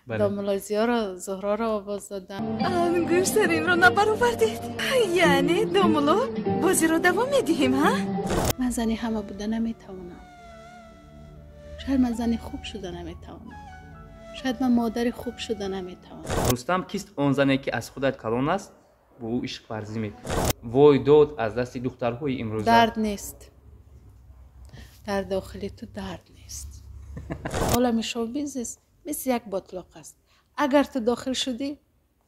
داملازیا را زهرا را آواز دادم. انگشترین رو نبرآوردید؟ یعنی داملا بازی رو دوام میدیم ها؟ من زنی همه بوده نمیتوانم. شاید من زنی خوب شده نمیتوانم. شاید من مادر خوب شده نمیتوانم. رستم کیست آن زنی که از خودت کلان است با او عشق ورزی میکنی؟ وای داد از دست دخترهای امروزه. درد نیست. در داخلی تو درد نیست. عالم شوبیز است مثل یک باطلاق است. اگر تو داخل شدی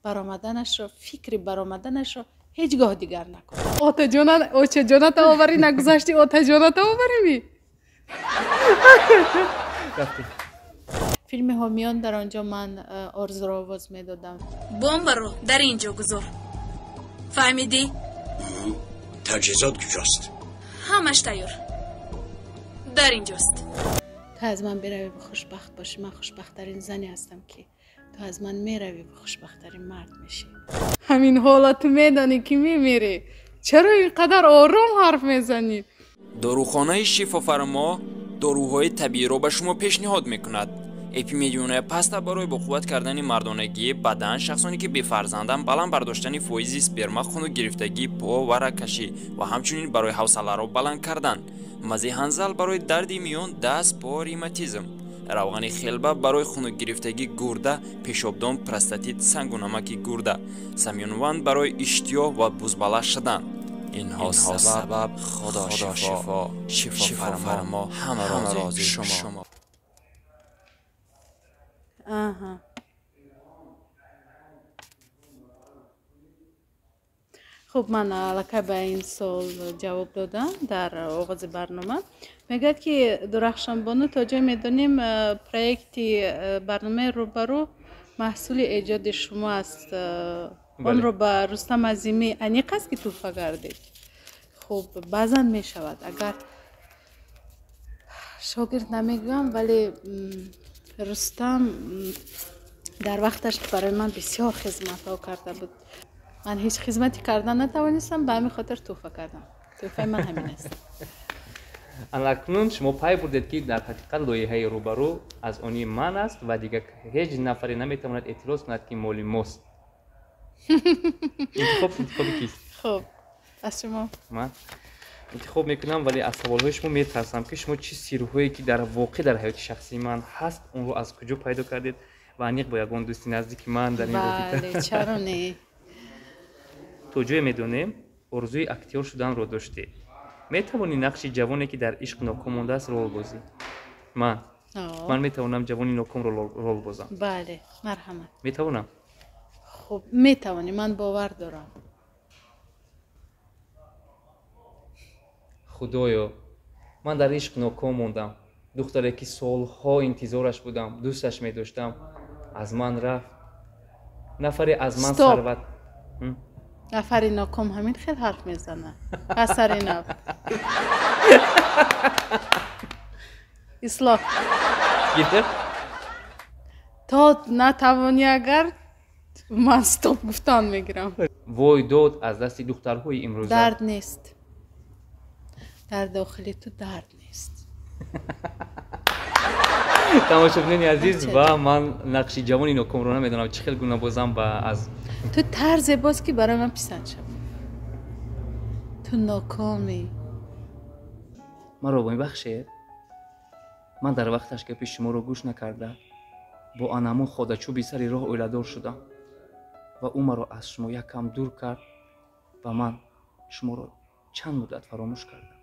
برآمدنش را فکر برآمدنش را هیچگاه دیگر نکن. آتا جانت اوچه جانت آوری نگذاشتی آتا جانت آوری می. فیلم هامیان در آنجا من آرزو را آواز می دادم. بمب رو در اینجا گذار. فهمیدی؟ تجهیزات کجاست؟ همش تیار. در اینجاست. تو از من بروی و خوشبخت باشی. من خوشبختترین زنی هستم که تو از من میروی و خوشبختترین مرد میشی. همین حالت میدانی که میمیری. چرا اینقدر آرام حرف میزنید؟ داروخانه شفا ما داروهای طبیعی را به شما پیشنهاد میکند. اپیمیدیون پاستا برای با قوت کردن مردانگی بدن، شخصانی که بی‌فرزندن، بلند برداشتن فویز اسپرم، خون گرفتگی پا و رگ‌کشی و همچنین برای حوصله را بلند کردن. مزه هنزل برای درد میان، دست، پا، ریماتیسم. روغن خلبه برای خون گرفتگی گرده، پیشابدان، پروستات، سنگ و نمک گرده. سمیانوند برای اشتها و بزبله شدن. اینها سبب خدا شفا فرما همه راضی شما. آها. خب من علاقه به این سوال جواب دادم در آغاز برنامه. میگد که درخشان بانو تا جای میدانیم پروژه برنامه روبرو محصول ایجاد شما است. آن رو به رستم عظیمی انیق است که توفه کردید. خب بعضا می شود اگر شاگرد نمیگم ولی رستم در وقتش برای من بسیار خدمت ها کرده بود. من هیچ خدمتی کردن نتوانستم، به همین خاطر توفه کردم. توفه من همین است. اکنون شما پای بردید که در حقیقت لایحه روبرو از آنی من است و دیگه هیچ نفری نمیتواند اعتراض کند که مال ماست. انتخابی کیست؟ خب از شما. من انتخاب میکنم ولی از سوالهای شما میترسم که شما چه سیرهایی که در واقع در حیات شخصی من هست اون رو از کجا پیدا کردید و انیق با یگان دوستی نزدیک من در این رابطه. بله چرا نه؟ تو جای میدونیم آرزوی اکتیور شدن رو داشتی. میتوانی نقش جوانی که در عشق ناکام مانده است رول بازی؟ من میتوانم جوانی ناکام رو رول بازم؟ بله مرحمت. میتوانم؟ خب میتوانی، من باور دارم. خدایا من در عشق ناکام موندم. دختری که سالها انتظارش بودم، دوستش می‌داشتم، از من رفت. نفری از من ثروت. نفری ناکام همین خیلی حرف میزنه. پسر نو. اصلاح. گیتر؟ تا نتوانی اگر من استاپ گفتن میگیرم. وای داد از دست دخترهای امروزه. درد نیست. در داخلی تو درد نیست. تماشاگران عزیز و من نقش جوانی ناکام رو نمیدونم چه خیلی گونه بازم با از تو طرز باز که برای من پسند شد. تو ناکامی. من رو ببخشید. من در وقتش که پیش شما رو گوش نکرده با آنمون خودچوبی سری راه اولادار شدم و او مرا از شما یکم دور کرد و من شما رو چند مدت فراموش کردم.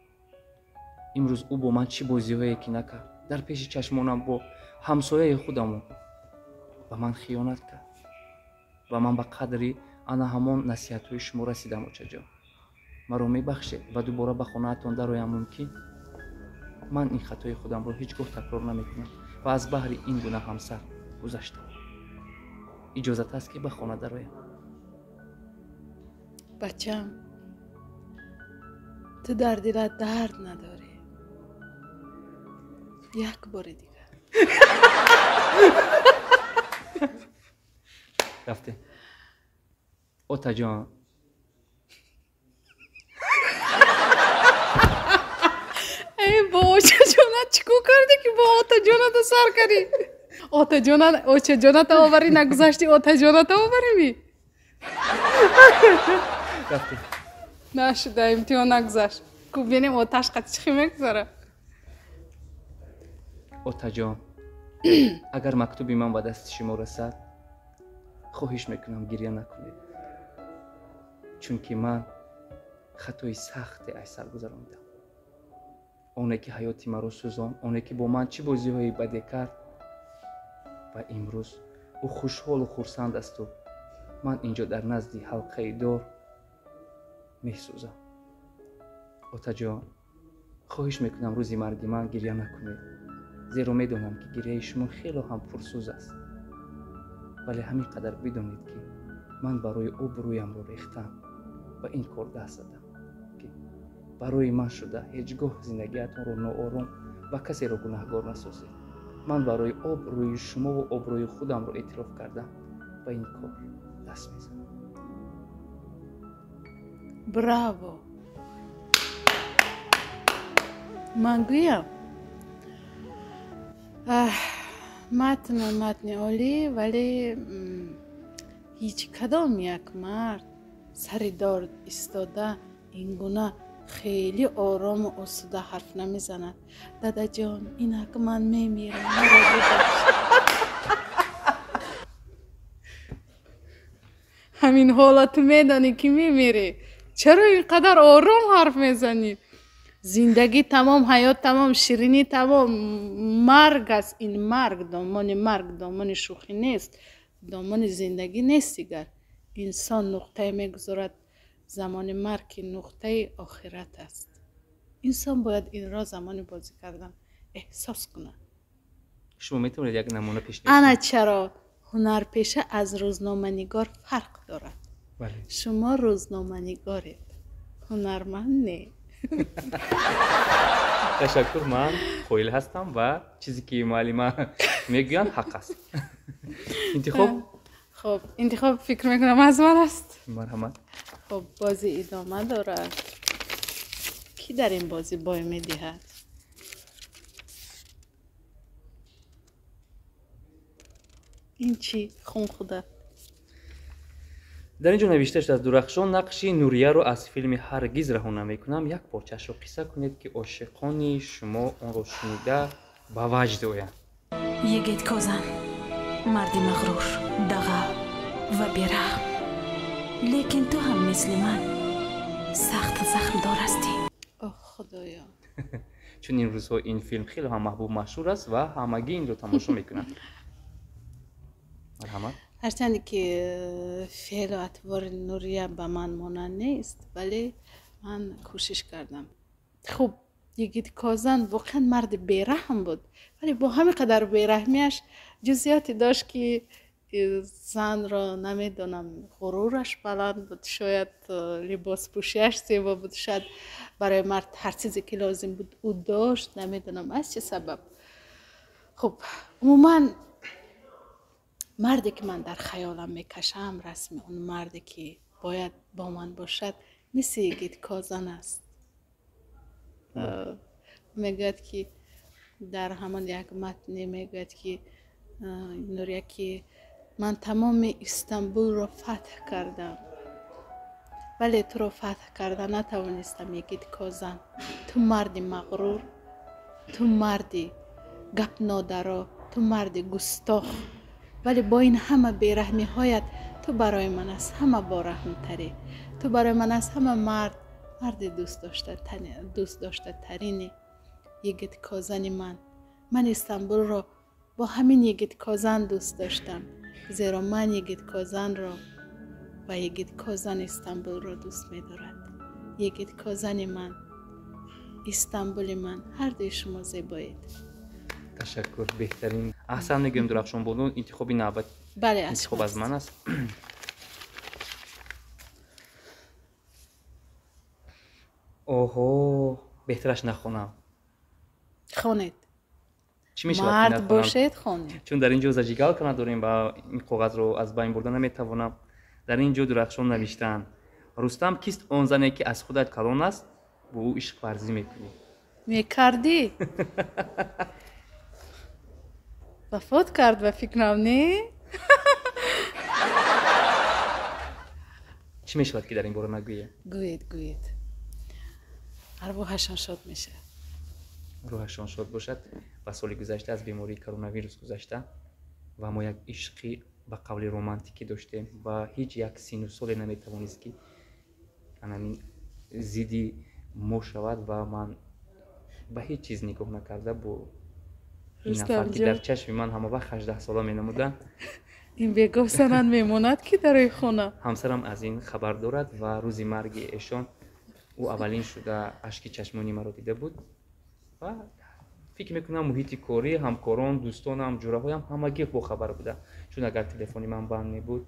امروز او با من چی بازی‌هایی که نکرد در پیش چشمانم با همسایه خودمون و من خیانت کرد و من به قدری انا همان نصیحت‌های شما رسیدم. چجا مرا میبخشید و دوباره به خانه‌تان درایم ممکن؟ من این خطای خودم رو هیچگاه تکرار نمیکنم و از بحر این گونه همسر گذشتم. اجازت است که به خانه درایم. بچم تو در دلت درد نداری. یک بار دیگر رفته اوتا جان. ای با اوتا جانت چیکو کردی که با اوتا جانت سر کردی؟ اوچه جانت آوری نگذاشتی اوتا جانت آوری رفتی نشده امتحان نگذاشت کو بینیم آتش قد چی میگذاره اوتا جان اگر مکتوبی من به دست شما رسد خواهش میکنم گریه نکنید چون که من خطای سختی از سر گذراندم اونه که حیاتی مرا سوزان اونه که با من چی بازی های بدی کرد و امروز او خوشحال و خرسند است و من اینجا در نزدی حلقه دار میسوزم اوتا جان خواهش میکنم روزی مرگ من گریه نکنید زیرا میدونم که گریه شما خیلی هم پرسوز است ولی همین قدر بدونید که من برای آبرویم رو ریختم و این کار دست دادم که برای من شده هیچگاه زندگیتون رو ناآرام و کسی رو گناهگار نسازید من برای آبروی شما و آبروی خودم رو اعتراف کردم و این کار دست میزنم براو من گویم متن عالی ولی هیچ کدام یک مرد سر دار ایستاده این گونه خیلی آرام و آسوده حرف نمیزند دادا جان اینک من میمیرم همین حالت میدانی که میمیری چرا اینقدر آرام حرف میزنی زندگی تمام حیات تمام شیرینی تمام مرگ است این مرگ دامان شوخی نیست دامان زندگی نیست دیگر انسان نقطه میگذارد زمان مرگ که نقطه آخرت است انسان باید این را زمان بازی کردن احساس کنه شما میتونید یک نمونه پیشنهاد انا چرا هنرپیشه از روزنامه‌نگار فرق دارد بله شما روزنامه‌نگارید هنرمند نه تشکر من خویل هستم و چیزی که معلم میگن حق است انتخاب خب انتخاب فکر میکنم از من است مرحمت خب بازی ادامه دارد کی در این بازی بای میدهد این چی خون خوده در اینجا نوشته شده از درخشان نقشی نوریه رو از فیلم هرگز رها نمیکنم یک پارچه‌اش رو قصه کنید که عاشقان شما اون رو شنیده به وجد آیند یگید کوزن مردی مغرور دغا و بیرحم لیکن تو هم مثل من سخت زخم دار هستی اوه خدایا چون این روزها این فیلم خیلی هم محبوب مشهور است و همگی این رو تماشا میکنن مرحمت هرچند که فعل و اطوار نوریه به من مانند نیست ولی من کوشش کردم خب یگید کازن واقعا مرد بیرحم بود ولی با همین قدر بیرحمیش جزئیاتی داشت که زن را نمیدونم غرورش بلند بود شاید لباس پوشیش زیبا بود شاید برای مرد هر چیزی که لازم بود او داشت نمیدونم از چه سبب خب عموما مردی که من در خیالم میکشم رسم اون مردی که باید با من باشد مثل یگید کازن است میگوید که در همان یک متن میگوید که نوریه که من تمام استانبول را فتح کردم ولی تو را فتح کردن نتوانستم یگید کازن تو مردی مغرور تو مردی گپ نادرا تو مردی گستاخ ولی با این همه بیرحمی هایت تو برای من از همه بارحم تری تو برای من از همه مرد دوست داشته ترینی یگید کازن من استانبول را با همین یگید کازن دوست داشتم زیرا من یگید کازن را و یگید کازن استانبول را دوست می دارد یگید کازن من استانبول من هر دوی شما زیبایید تشکر بهترین احسن میگم درخشان بانو انتخابی نوبت بله انتخاب از من است اوهو بهترش نخونم خونید چی میشه مرد باشید خونید چون در اینجا زجیگال کنه داریم و این کاغذ رو از بین بردن نمیتوانم در اینجا درخشان نوشتن رستم کیست آن زنی که از خودت کلان است با او عشق ورزی میکنی میکردی وفات کرد و فکرم نه. چی میشود که در این باره نگویه؟ گوید ارواحشان شاد میشه. روحشان شاد باشد. و سال گذشته از بیماری کرونا ویروس گذشته و ما یک عشقی به قول رومانتیکی داشتیم و هیچ یک سین و سال نمیتوانست که همین زیدی ما شود و من به هیچ چیز نگاه نکرده با این نفر که در چشم من همه وقت 18 ساله می نموده. این بگاه سنن میموند که در خونه. همسرم از این خبر دارد و روز مرگ ایشان او اولین شده اشک چشمانی مرا دیده بود و فکر میکنم محیط کاری، همکاران، دوستانم، جورهایم همگی با خبر بوده، چون اگر تلفنی من بند میبود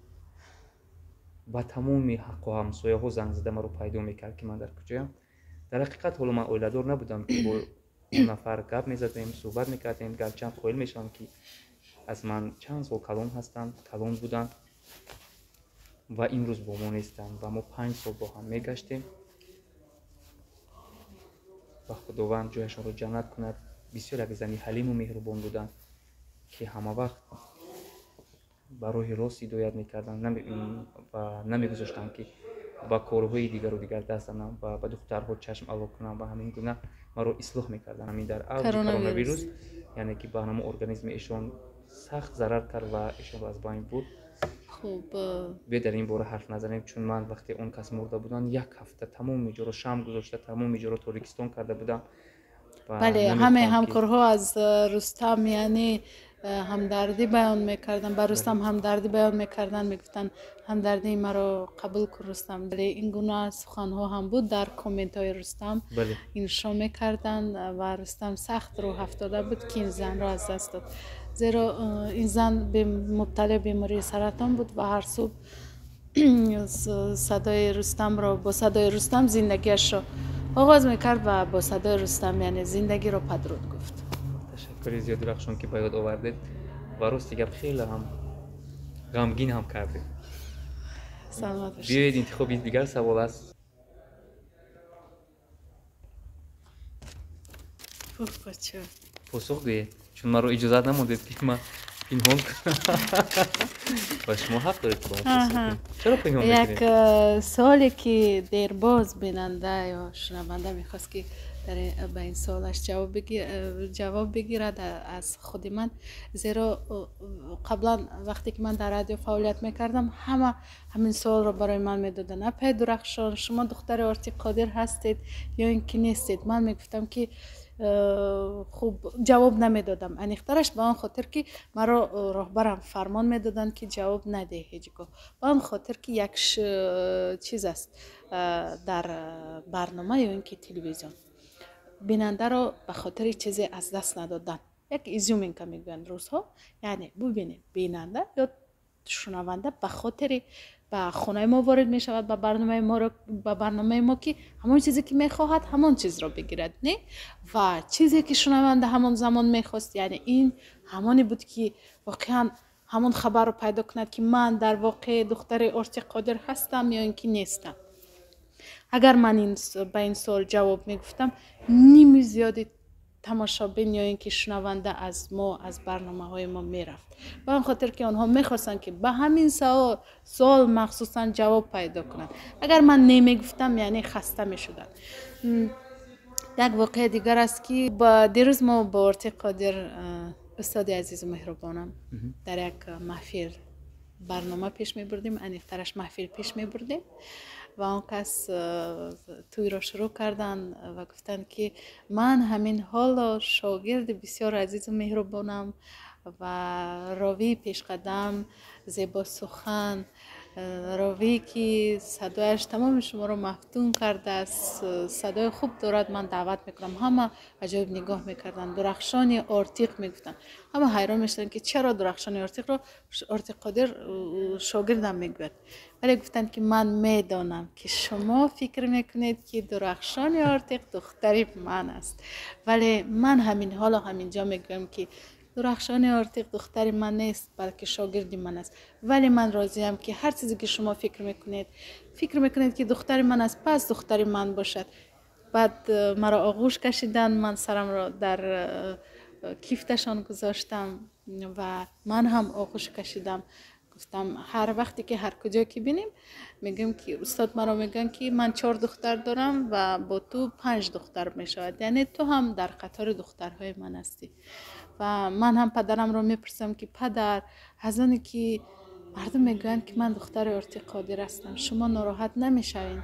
با تمامی حق و همسایه ها زنگ زده مرا پیدا میکرد که من در کجایم. در حقیقت حالا من اولیدار نبودم که با اون نفر گپ میزدیم، صحبت میکردیم، گرچه قائل میشم که از من چند سال کلان هستند، کلان بودند و این روز با ما نیستند و ما 5 سال با هم میگشتیم و خداوند جایشان رو جنت کند. بسیار یک زنی حلیم و مهربان بودند که همه وقت برای راست هدایت میکردن و نمیگذاشتن که با کارهای دیگر رو دیگر دست زنم و به دخترها چشم علاق کنم و همین گونه ما رو اصلاح میکردن. همین در اوج کرونا ویروس یعنی که برنامه ارگانیسم ایشان سخت ضرر کرد و ایشان رو از بین برد. خوب بیا در این باره حرف نزنیم، چون من وقتی اون کس مرده بودن 1 هفته تمام جا رو شم گذاشته، تمام جا رو تاریکستان کرده بودم. بله، همه همکارها از رستم یعنی همدردی بیان میکردن، با رستم همدردی بیان میکردن، میگفتن همدردی مرا قبول کن رستم. بله، این گونه سخنها هم بود در کامنت های رستم. بله. اینشا میکردن و رستم سخت رو افتاده بود که این زن را از دست داد، زیرا این زن مبتلا بیماری سرطان بود و هر صبح صدای رستم را با صدای رستم زندگیش را آغاز میکرد و با صدای رستم یعنی زندگی رو پدرود گفت. تشکر زیاد درخشان که باید آوردید و راستی گپ خیلی هم غمگین هم کردید. سلامت باشید. بیایید انتخاب دیگر سوال است. بچه پاسخ گویید، چون من رو اجازت نموندید که من پنهان کنم. و شما حق دارید که باید پاسخ کنید. چرا پنهان میکنید؟ یک سوالی که دیرباز بیننده یا شنونده میخواست که به این سوالش جواب بگیرد از خود من، زیرا قبلا وقتی که من در رادیو فعالیت میکردم همین سوال رو برای من میدادن: اپی درخشان، شما دختر آرتی قادر هستید یا اینکه نیستید؟ من میگفتم که خوب جواب نمیدادم، انیخترش به آن خاطر که مرا راهبرم فرمان میدادن که جواب نده هیچگاه، به آن خاطر که یک چیز است در برنامه یا اینکه تلویزیون بیننده را به خاطر چیزی از دست ندادن، یک ایزیومین که میگن روزها، یعنی ببینید بیننده یا شنونده به خاطر به خانه ما وارد می شود به برنامه ما که همون چیزی که میخواهد همون چیز را بگیرد، نه؟ و چیزی که شنونده همون زمان میخواست، یعنی این همانی بود که واقعا همون خبر رو پیدا کند که من در واقع دختر آرتی قادر هستم یا اینکه نیستم. اگر من به این سوال جواب میگفتم، نیمی زیادی تماشابین یا اینکه شنونده از برنامه های ما میرفت، به آن خاطر که آنها میخواستن که به همین سوال مخصوصا جواب پیدا کنند. اگر من نمیگفتم یعنی خسته میشدن. یک واقعه دیگر است که دیروز ما با آرتی قادر، استاد عزیز و مهربانم، در یک محفل برنامه پیش میبردیم، انیخترش محفل پیش میبردیم و آن کس توی را شروع کردن و گفتن که من همین حال شاگرد بسیار عزیز و مهربانم و راوی پیشقدم، زیبا سخن، راوی که صدایش تمام شما رو مفتون کرده است، صدای خوب دارد، من دعوت میکنم. همه عجایب نگاه میکردن، درخشان آرتیق میگفتن، همه حیران میشدن که چرا درخشان آرتیق رو آرتی قادر شاگردم میگوید. ولی گفتن که من میدانم که شما فکر میکنید که درخشان آرتیق دختری من است، ولی من همین حالا همینجا میگم که درخشان آرتیق دختری من نیست، بلکه شاگردی من است. ولی من راضیم که هر چیزی که شما فکر میکنید که دختری من است، پس دختری من باشد. بعد مرا آغوش کشیدن، من سرم را در کیفتشان گذاشتم و من هم آغوش کشیدم. گفتم هر وقتی که هر کجا که بینیم میگم که استاد مرا میگن که من 4 دختر دارم و با تو 5 دختر میشود، یعنی تو هم در قطار دخترهای من هستی. و من هم پدرم رو میپرسم که پدر، از اونی که مردم میگوین که من دختر ارتی قادر هستم شما ناراحت نمیشوین؟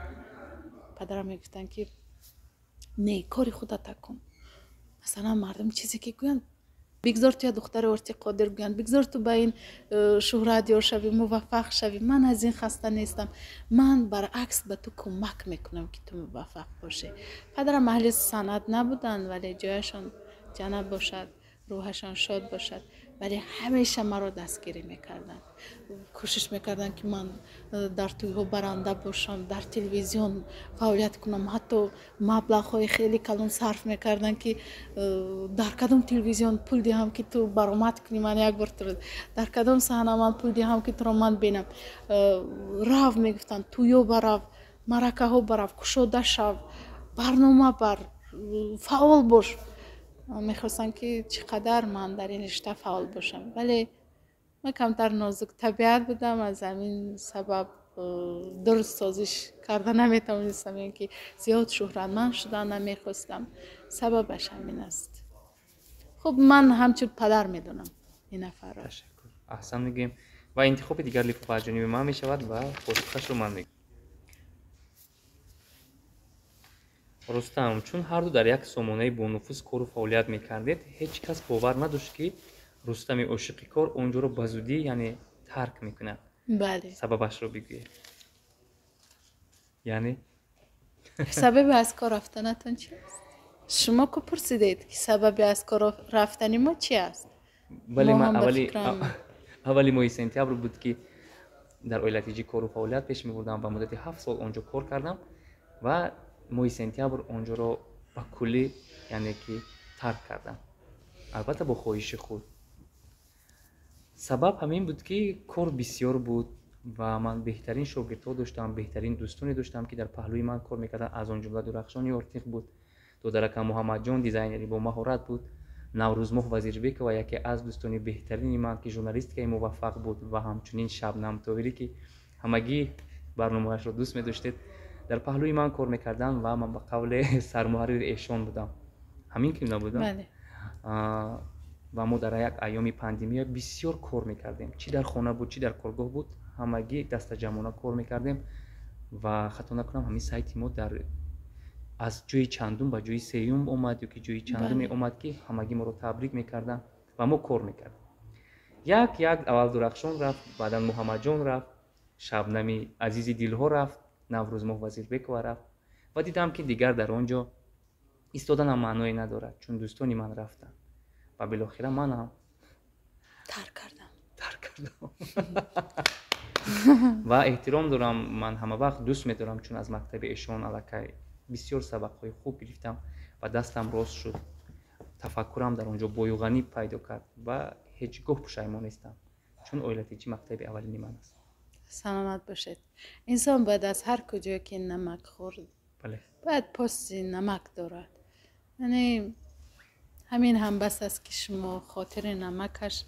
پدرم میگفتن که نه، کاری خودت کن، مثلا مردم چیزی که گوین بگذار تو دختر ارتی قادر گوین، بگذار تو به این شهرت یار شوی، موفق شوی. من از این خسته نیستم، من برعکس به تو کمک میکنم که تو موفق باشی. پدرم اهل سند نبودن ولی جایشان جنت باشد، روحشان شاد باشد، ولی همیشه مرا دستگیری میکردن، کوشش میکردن که من در تویها برنده باشم، در تلویزیون فعالیت کنم. حتی مبلغ های خیلی کلان صرف میکردن که در کدام تلویزیون پول دهم که تو برآمد کنی، من یک بار در کدام صحنه من پول دهم که تو رو من بینم. راو میگفتن تویو براو، مرکه ها براو، کشاده شو، برنامه بر، فعال باش. میخواستم که چقدر من در این رشته فعال باشم، ولی من کمتر نازک طبیعت بودم، از همین سبب درست سازش کرده نمیتونستم، یعنی که زیاد شهرتمند شدن نمیخواستم. سببش همین است. خب من همچون پدر میدونم این نفر را. تشکر. احسن میگیم و انتخاب دیگر لیفوفا از جانب من میشود و پاسخش رو من میگم. رستم، چون هر دو در یک سامانه با نفوذ کار و فعالیت میکردید، هیچ کس باور نداشت که رستم عاشق کار اونجا رو به زودی یعنی ترک میکنه. بله. سببش رو بگویید. یعنی سبب از کار رفتنتون چی است؟ شما که پرسیدید که سبب از کار رفتن ما چی است؟ ولی من اولی ماه سپتامبر بود که در ایالت کار و فعالیت پیش می‌بردم و مدت 7 سال اونجا کار کردم و ماه سپتامبر اونجا رو با کلی یعنی که ترک کردم، البته با خواهش خود. سبب همین بود که کار بسیار بود و من بهترین شاگردها داشتم، بهترین دوستانی داشتم که در پهلوی من کار میکردن. از آن جمله درخشان یارتیق بود، دودرکه محمد جان دیزاینری با مهارت بود، نوروزماه وزیربک و یکی از دوستانی بهترین من که ژورنالیستیک موفق بود و همچنین شبنم طاهری که همگی برنامه‌اش رو دوست می‌داشتید، در پهلوی من کار میکردن و من به قول سرمحرر ایشان بودم. همین که نبودم. بله. و ما در یک ایام پاندمی بسیار کار میکردیم، چی در خانه بود چی در کارگاه بود، همگی دست جمعانه کار میکردیم و خطا نکنم همین سایت ما در از جوی چندم به جوی سیوم اومد یا که جوی چندم اومد که همگی ما رو تبریک میکردن و ما کار میکردیم. یک اول درخشان رفت، بعدا محمد جان رفت، شبنمی عزیزی دلها رفت، نوروز ماه وزیربک رفت و دیدم که دیگر در آنجا ایستادن هم معنی ندارد، چون دوستانی من رفتن و بالاخره من هم ترک کردم. و احترام دارم، من همه وقت دوست می‌دارم، چون از مکتب ایشان الکی بسیار سبق‌های خوب گرفتم و دستم راست شد، تفکرم در اونجا بویغنی پیدا کرد و هیچگاه پشیمان نیستم، چون ایالتی مکتب اولینی من است. سلامت باشید. انسان باید از هر کجا که نمک خورد باید پاس نمک دارد، یعنی همین هم بس است که شما خاطر نمکش،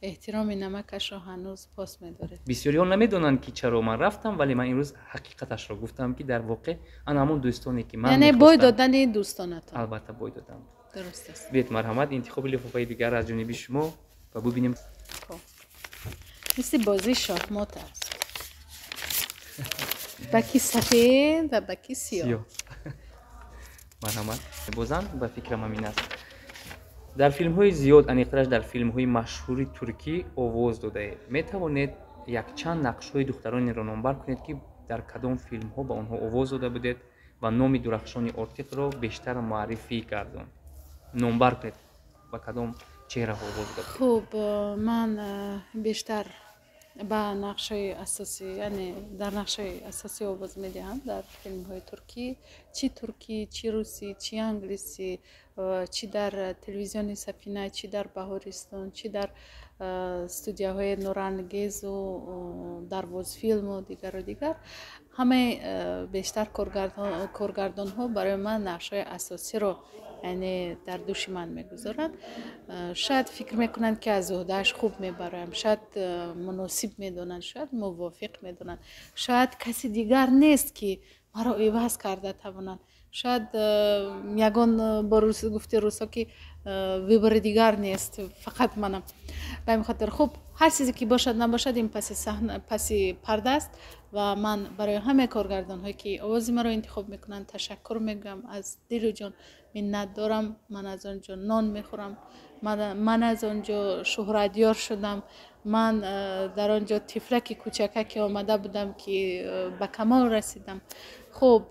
احترام نمکش رو هنوز پاس می‌دارید. بسیاری ها نمیدونن که چرا من رفتم، ولی من امروز حقیقتش رو گفتم که در واقع انا همون دوستانی که من یعنی بوی دادن این دوستانتون. البته بوی دادم. درست است. بیت مرحمت، انتخاب لیفافه دیگر از جانب شما و ببینیم. مثل بازی شاهمات است. بکی سفید و بکی سیاه. مرحمت. بازم به فکرم همین است. در فیلم های زیاد، انیقترش در فیلم های مشهوری ترکی آواز داده. می توانید یک چند نقش های دخترانی را نامبر کنید که در کدام فیلم ها با آنها آواز داده بودید و نام درخشان یارتیق را بیشتر معرفی کردن. نامبر کنید با کدام چهره ها آواز داده. خب من بیشتر با نقش‌های اساسی، یعنی در نقش‌های اساسی آواز می‌دهم در فیلم‌های ترکی، چی روسی، چی انگلیسی، چی در تلویزیون سفینه، چی در بهارستان، چی در استودیوهای نورانگیز و در باز فیلم و دیگر همه بیشتر کارگردان ها برای من نقش‌های اساسی رو یعنی در دوش من میگذارد. شاید فکر میکنند که از عهدهش خوب میبرایم، شاید مناسب میدونند، شاید موافق میدونند، شاید کسی دیگر نیست که مرا عوض کرده توانند، شاید یگان با گفته روسا که ویبر دیگر نیست، فقط منم. به این خاطر خوب هر چیزی که باشد نباشد این پس پرده است و من برای همه کارگردان هایی که آواز مرا انتخاب میکنند تشکر میگم، از دل و جان منت دارم. من از آنجا نان میخورم، من از آنجا شهرتیار شدم، من در آنجا طفلک کوچککی آمده بودم که به کمال رسیدم. خب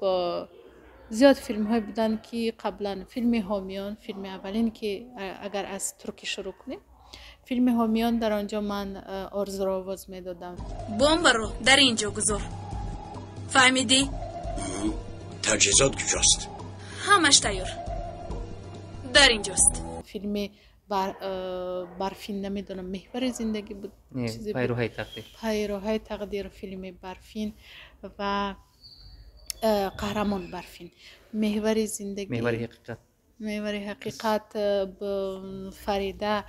زیاد فیلم های بودن که قبلا فیلم حامیان، فیلم اولین که اگر از ترکی شروع کنیم، فیلم حامیان در آنجا من آرزو را آواز می دادم. بمب رو در اینجا گذار، فهمیدی؟ تجهیزات کجاست؟ همش تیار در اینجاست. فیلم برفین نمیدونم محور زندگی بود، پیروهای تقدیر، پیروهای تقدیر، فیلم برفین و قهرمان برفین، محور زندگی، محور حقیقت، فریده،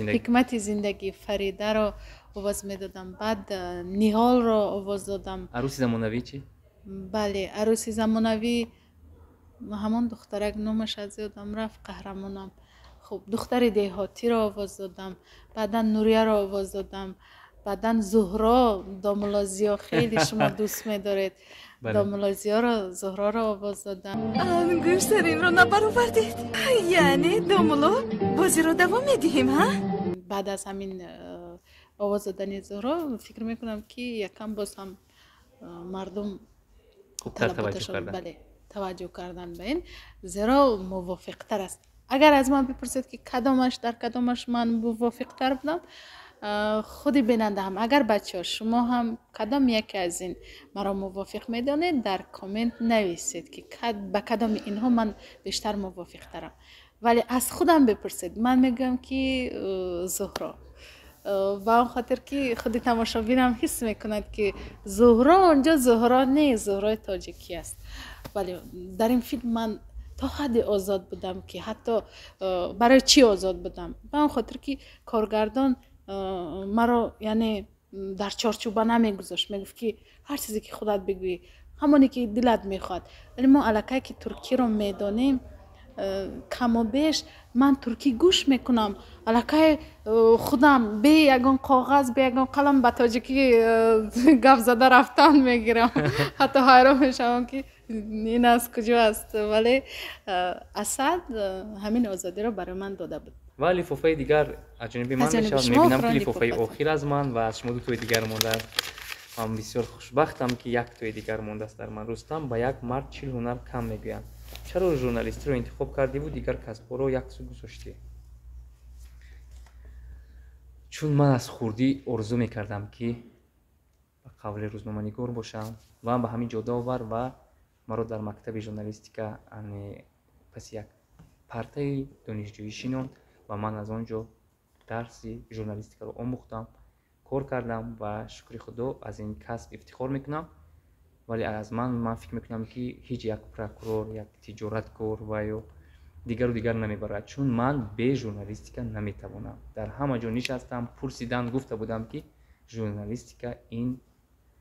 حکمت زندگی فریده رو آواز میدادم. بعد نیهال رو آواز دادم. عروسی زمانوی چی؟ بله عروسی زمانوی همون دخترک نامش از یادم رفت، قهرمانم. خب دختر دیهاتی رو آواز دادم. بعدا نوریه رو آواز دادم. بعدا زهرا دامولازیا، خیلی شما دوست می‌دارید دامولازیا رو، زهرا رو آواز دادم. انگشترین رو نبرآوردید، یعنی دامولا بازی رو دوام میدیم ها؟ بعد از همین آواز دادن زهرا فکر میکنم که یکم باز هم مردم توجه کردن به این، زیرا موافق تر است. اگر از من بپرسید که کدامش در کدامش من موافق تر بودم، خودی بیننده هم اگر بچه ها شما هم کدام یکی از این مرا موافق میدانید در کامنت نویسید که به کدام اینها من بیشتر موافق ترم. ولی از خودم بپرسید من میگم که زهرا، و اون خاطر که خودی تماشابینم حس میکند که زهرا اونجا زهرا نیست، زهرا تاجیکی است. ولی در این فیلم من تا حد آزاد بودم که حتی برای چی آزاد بودم؟ به اون خاطر که کارگردان مرا یعنی در چارچوبه نمیگذاشت، میگفت که هر چیزی که خودت بگویی همونی که دلت میخواد. ولی ما الکی که ترکی رو میدانیم کم و بیش من ترکی گوش میکنم، الکی خودم به یگان کاغذ به یگان قلم به تاجیکی گپ زده رفتن میگیرم. حتی حیران میشم که این از کجا است. ولی اسد همین آزادی رو برای من داده بود. و لیفافه دیگر از جانب من میشود، میبینم که لیفافه آخر از من و از شما دو توی دیگر مونده است. من بسیار خوشبختم که یک توی دیگر مونده است در من. رستم با یک مرد 40 هنر کم میگویند. چرا ژورنالیستی رو انتخاب کردی و دیگر کسب رو یک سو گذاشتی؟ چون من از خوردی آرزو میکردم که به قول روزنامه‌نگار باشم و به همین جاده آور و مرا در مکتب ژورنالیستیکا پس یک پرته دانشجویی شناخت و من از آنجا درس ژورنالیستیکا رو آموختم، کار کردم و شکر خدا از این کسب افتخار میکنم. ولی از من فکر میکنم که هیچ یک پروکورور، یک تجارتکار و یا دیگر نمیبرد، چون من به ژورنالیستیکا نمیتوانم. در همه جا نشستم پرسیدن، گفته بودم که ژورنالیستیکا این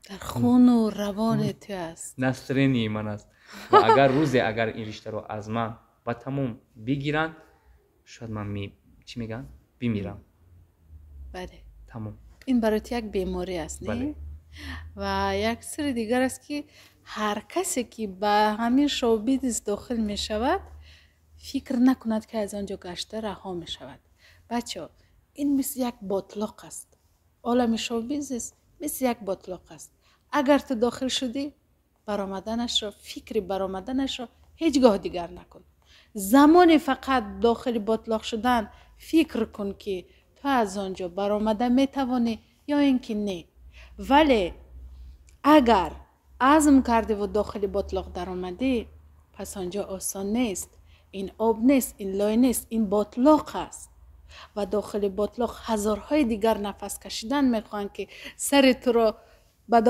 در خون و روان تو است، نسرینی من است. و اگر این رشته رو از من و تمام بگیرن، شاید من چی میگن بمیرم. بله تمام. این برات یک بیماری است، نه؟ بله. و یک سر دیگر است که هر کسی که به همین شوبیز داخل می شود فکر نکند که از آنجا گشته رها می شود. بچه این مثل یک باطلاق است. عالم شوبیز مثل یک باطلاق است. اگر تو داخل شدی برآمدنش را، فکر برآمدنش را هیچگاه دیگر نکن. زمان فقط داخل باطلاق شدن فکر کن که تو از آنجا برآمدن می توانی یا اینکه نه. ولی اگر عزم کردی و داخل باطلاق در آمدی، پس آنجا آسان نیست. این آب نیست، این لای نیست، این باطلاق است. و داخل باطلاق هزارهای دیگر نفس کشیدن میخوان که سر تو را به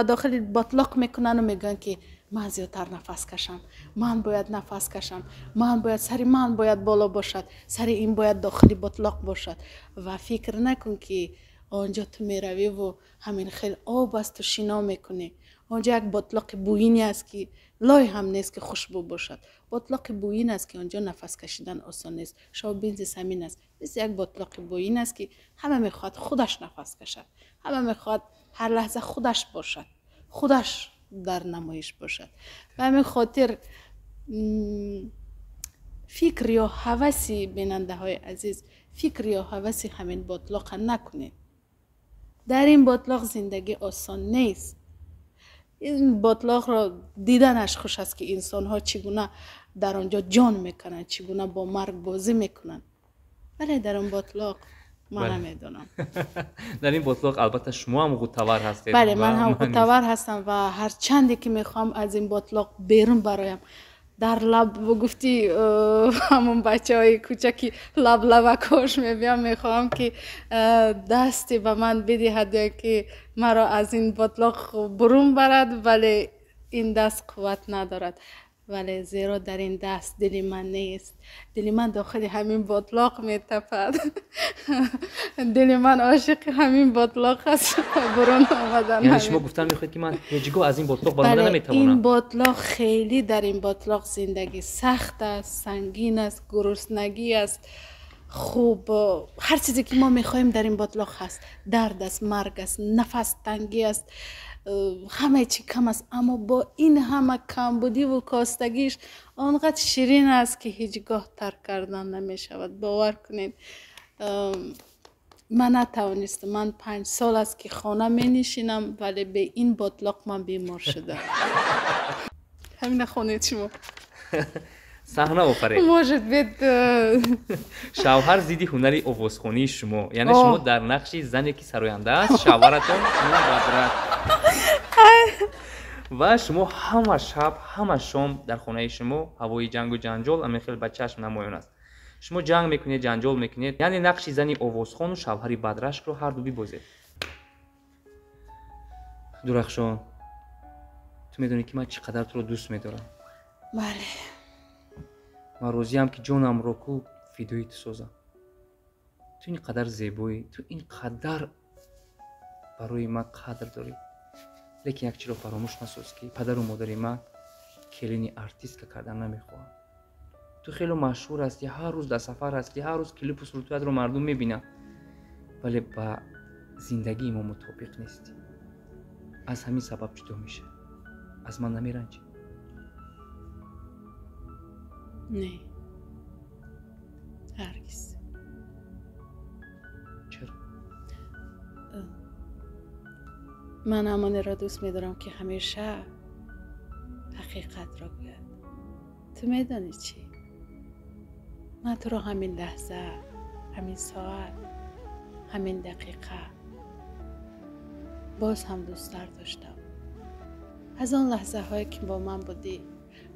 داخل باطلاق میکنن و میگن که من زیادتر نفس کشم، من باید نفس کشم، من باید سری من باید بالا باشد، سری این باید داخلی بطلاق باشد. و فکر نکن که آنجا تو میروی و همین خیلی آب است تو شنا میکنی. آنجا یک بطلاق بویینی است که لای هم نیست که خوشبو باشد. بطلاق بویین است که آنجا نفس کشیدن آسان نیست. شاو بنز سمین است. مثل یک بطلاق بویین است که همه میخواد خودش نفس کشد. همه میخواد هر لحظه خودش باشد. خودش در نمایش باشد. و همین خاطر فکر یا هوسی بیننده های عزیز، فکر یا هوسی همین بطلاق نکنید. در این بطلاق زندگی آسان نیست. این بطلاق را دیدنش خوش است که انسان ها چگونه در آنجا جان میکنن، چگونه با مرگ بازی میکنن. ولی در این بطلاق من نمیدونم. در این بطلاق البته شما هم غوطه‌ور هستید. بله من هم غوطه‌ور هستم و هر چندی که میخوام از این بطلاق بیرون برایم. در لب گفتی همون بچه های کوچکی لب لبکاش میبیم، میخوام که دستی به من بدهد که مرا از این بطلاق برون برد، ولی این دست قوت ندارد. ولی زیرا در این دست دل من نیست. دل من داخل همین بطلاق میتپد. دل من عاشق همین بطلاق است. برون آمدن. یعنی شما گفتن میخواید که من هیچگاه از این بطلاق برون نمیتوانم. این بطلاق خیلی در این بطلاق زندگی سخت است، سنگین است، گرسنگی است. خوب هر چیزی که ما میخوایم در این بطلاق هست. درد است، مرگ است، نفس تنگی است، همه چی کم است. اما با این همه کمبودی و کاستگیش آنقدر شیرین است که هیچگاه ترک کردن نمی شود. باور کنید من نتوانستم. من 5 سال است که خانه می نشینم ولی به این بطلاق من بیمار شدم. همین خانه شما صحنه آفرین. موجود بید شوهر زیدی هنری آوازخوانی شما، یعنی شما در نقش زنی که سراینده است، شوهرتون بدرد و شما همه شب همه شام در خانه شما هوای جنگ و جنجال همین خیلی به چشم نمایان است. شما جنگ میکنید، جنجال میکنید، یعنی نقش زنی آوازخوان و شوهری بدرشک رو هر دو ببازید. درخشان تو میدونی که من چقدر تو رو دوست میدارم. بله. من روزیم که جانم رو کو فدای تو سازم. تو اینقدر زیبایی، تو اینقدر برای من قدر داری. لیکن یک چیز رو فراموش نساز که پدر و مادر من کلینی ارتیست که کردن نمیخوان. تو خیلی مشهور هستی، هر روز در سفر هستی، هر روز کلیپ و صورتت رو مردم میبینن، ولی با زندگی ما مطابق نیستی. از همین سبب جدا میشه. از من نمیرنجی؟ نه هرگز. چرا؟ من همانی را دوست می‌دارم که همیشه حقیقت را گوید. تو میدانی چی؟ من تو را همین لحظه، همین ساعت، همین دقیقه باز هم دوست داشتم. از آن لحظه هایی که با من بودی،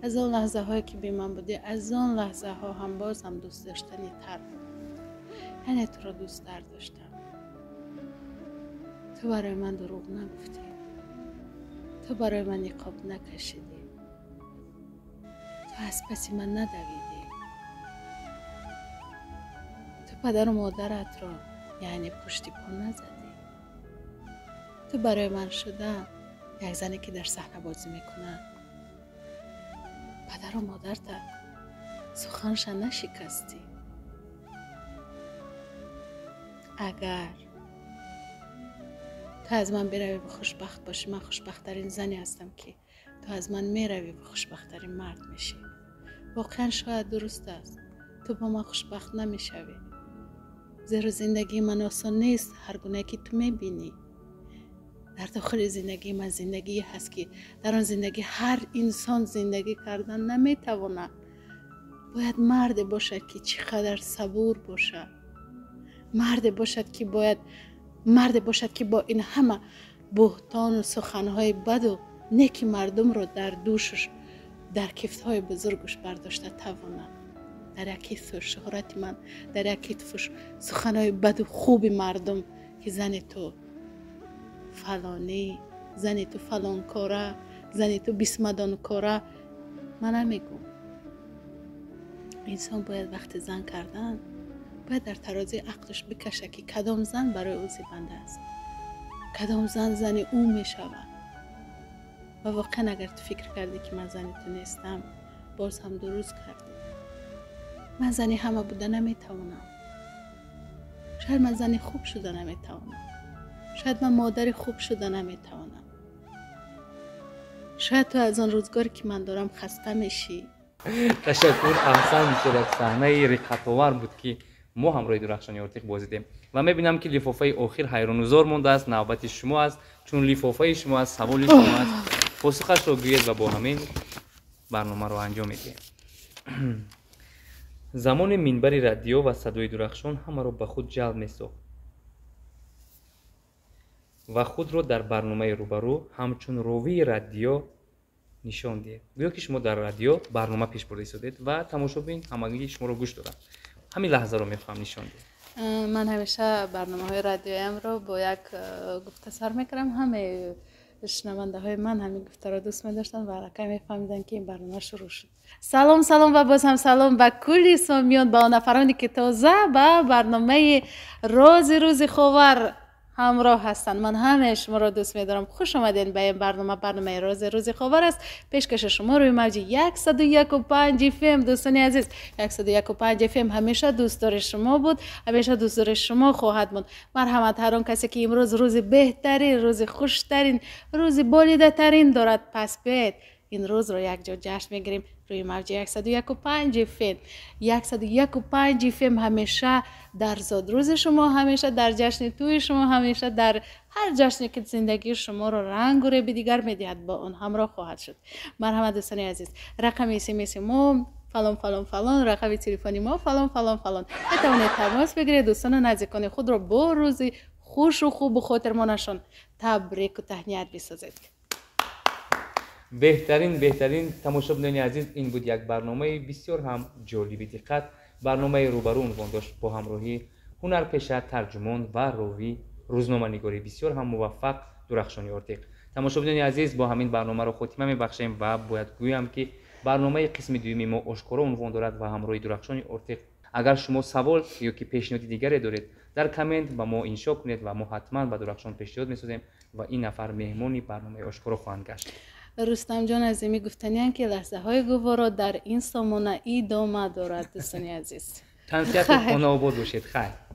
از آن لحظه هایی که بی من بودی، از آن لحظه ها هم باز هم دوست داشتنی تر بود. یعنی تو را دوست داشتم. تو برای من دروغ نگفتی. تو برای من نقاب نکشیدی. تو از پسی من ندویدی. تو پدر و مادرت را یعنی پشتی پا نزدی. تو برای من شده یک زنی که در صحنه بازی میکنه. پدر و مادرت سخنش نشکستی. اگر تو از من بروی و خوشبخت باشی، من خوشبخت‌ترین زنی هستم که تو از من میروی و خوشبخت‌ترین مرد میشی. واقعا شاید درست است تو با من خوشبخت نمیشوی، زیرا زندگی من آسان نیست. هر گونه که تو میبینی در داخل زندگی من زندگی هست که در آن زندگی هر انسان زندگی کردن نمیتواند. باید مرد باشد که چقدر صبور باشد، مرد باشد که با این همه بهتان و سخنهای بد و نیک مردم رو در دوشش، در کفتهای بزرگش برداشته تواند. در یک کتف شهرت من، در یک کتفش سخنهای بد و خوب مردم که زن تو فلانی، زن تو فلان کاره، زنی تو 20 مدان کاره. من نمیگم. انسان باید وقت زن کردن باید در ترازی عقلش بکشه که کدام زن برای او زیبنده است، کدام زن زنی او می شود. و واقعا اگر تو فکر کردی که من زنی تو نیستم باز هم درست کردی. من زنی همه بوده نمیتوانم. شاید من زنی خوب شده نمیتوانم. شاید من مادر خوب شده نمیتوانم. شاید تو از آن روزگاری که من دارم خسته میشی. تشکر. احسن شد. یک صحنه رقت‌آور بود که ما همراه درخشان یارتق بازیدیم و میبینم که لیفافه آخر حیران‌زار مونده است. نوبت شما است، چون لیفافه شما است، سوال شما است، پاسخش را گویید و با همین برنامه را انجام میدید. زمان منبر رادیو و صدای درخشان همه را به خود جلب می‌ساخت و خود را در برنامه روبرو همچون راوی رادیو نشان دهید. گویا که شما در رادیو برنامه پیش برده شدید و تماشابین همگی شما را گوش دادند. همین لحظه را می‌خواهم نشان دهید. من همیشه برنامه‌های رادیویم رو با یک گفته سر می‌کردم. همه شنونده های من همین گفته را دوست می‌داشتن و رقم می‌فهمیدن که این برنامه شروع شد. سلام و باز هم سلام به کلی سامیان، با نفرانی که تازه به برنامه روز خاور همراه هستن. من همه شما را دوست می‌دارم. خوش آمدین به این برنامه روز خاور است. پیشکش شما روی موج 101.5 FM. دوستان عزیز، 101.5 FM همیشه دوستدار شما بود، همیشه دوستدار شما خواهد بود. مرحمت هر آن کسی که امروز روز بهترین، روز خوشترین، روز بالیده ترین دارد پس بیاید این روز رو یک جا جشن میگیریم روی موج 101.5 FM. 101.5 FM همیشه در زاد روز شما، همیشه در جشن توی شما، همیشه در هر جشنی که زندگی شما رو رنگ و ریب دیگر میدهد با اون همراه خواهد شد. مرحمت دوستان عزیز، رقم SMS ما فلان، رقم تلفنی ما فلان. بتوانید تماس بگیرید. دوستان و نزدیکان خود رو با روزی خوش و خوب و خاطرمانشان تبریک و تهنیت بسازید. بهترین تماشابینان عزیز، این بود یک برنامه بسیار هم جالب. دقت برنامه روبرو عنوان داشت با همراهی هنرپیشه، ترجمان و راوی روزنامه‌نگاری بسیار هم موفق درخشان یارتق. تماشابینان عزیز، با همین برنامه را خاتمه می‌بخشیم و باید گویم که برنامه قسم دوم ما آشکارا عنوان دارد و همراه درخشان یارتق. اگر شما سوال یا که پیشنهاد دیگری دارید در کامنت با ما انشا کنید و ما حتما به درخشان پیشنهاد می‌سازیم و این نفر مهمانی برنامه آشکارا خواهند گشت. رستم جان عزیمی گفتنیان که لحظه های گوارا در این سامانه ادامه دارد. دوستان عزیز، تنسیت خانه آباد باشید. خیر.